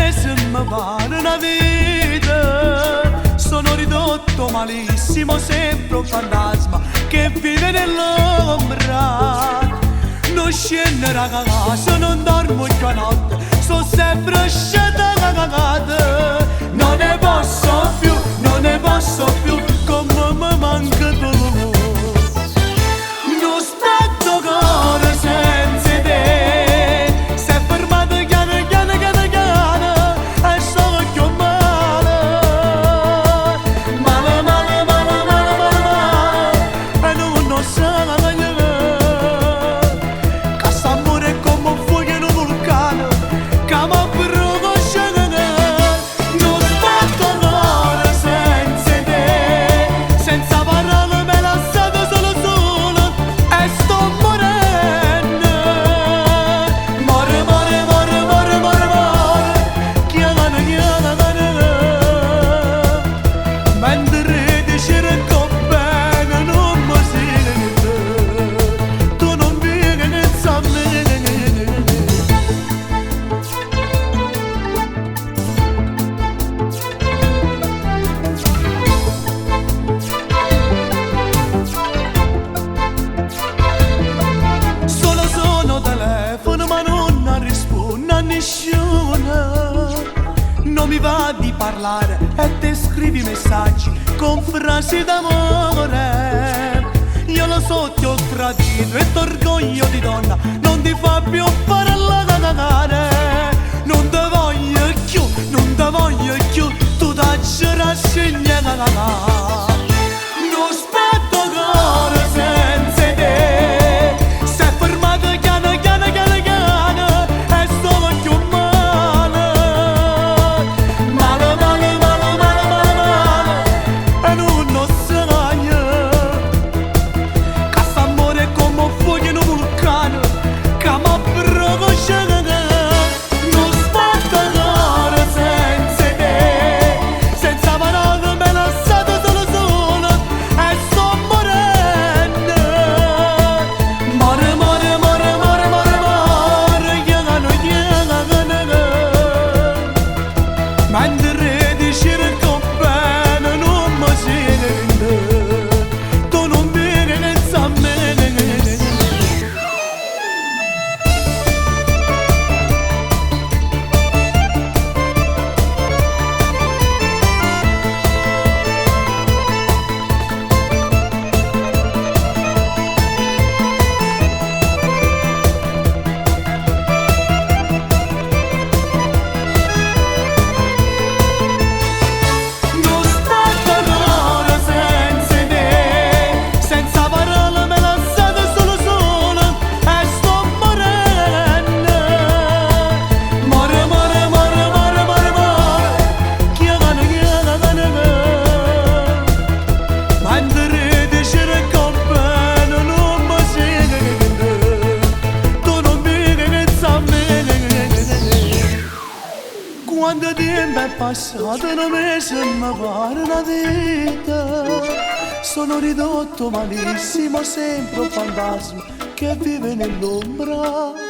mese mi pare una vita. Sono ridotto malissimo, sempre un fantasma che vive nell'ombra. Non scendo da casa, non dormo più a notte, sono sempre scesa cagata. Non ne posso più, non ne posso più, come mi manca tu. Non sto cuore senza te, sei fermato piano piano piano piano e sono più male. Male, male, male, male, male, male, e non so che quest'amore è come un fuoco in un vulcano che mi brucia scena. Non sto cuore senza te, senza parole me la sento solo solo e sto morendo. More, more, more, more, more, more, chiamano, chiamano. Mentre ti cerco bene non mi sento, tu non vieni senza me. Sono telefono ma non rispondo a nessuno. Non mi va di parlare e te scrivi messaggi con frasi d'amore. Io lo so ti ho tradito e t'orgoglio di donna non ti fa più parlare. Non te voglio più, non te voglio più, tu dacci rassegna. Non aspetto cuore senza te, sei fermato piano piano piano piano e sto più male. Male, male, male, male, male, male, e non sai che quest'amore è come un fuoco in un vulcano che mi brucia. Non aspetto cuore senza te, senza parole me la sento solo solo e sto morendo. More, more, more, more, more, more, chiamano, chiamano. Mentre ti cerco bene non mi sento, tu non vieni senza me. Non sto cuore senza te, senza parole me la sento solo solo e sto morendo. More, more, more, more, more, more, chiamano, chiamano. Mentre ti cerco bene non mi sento, tu non vieni senza me. Quanto tempo è passato, un mese mi pare una vita. Sono ridotto malissimo, sempre un fantasma che vive nell'ombra.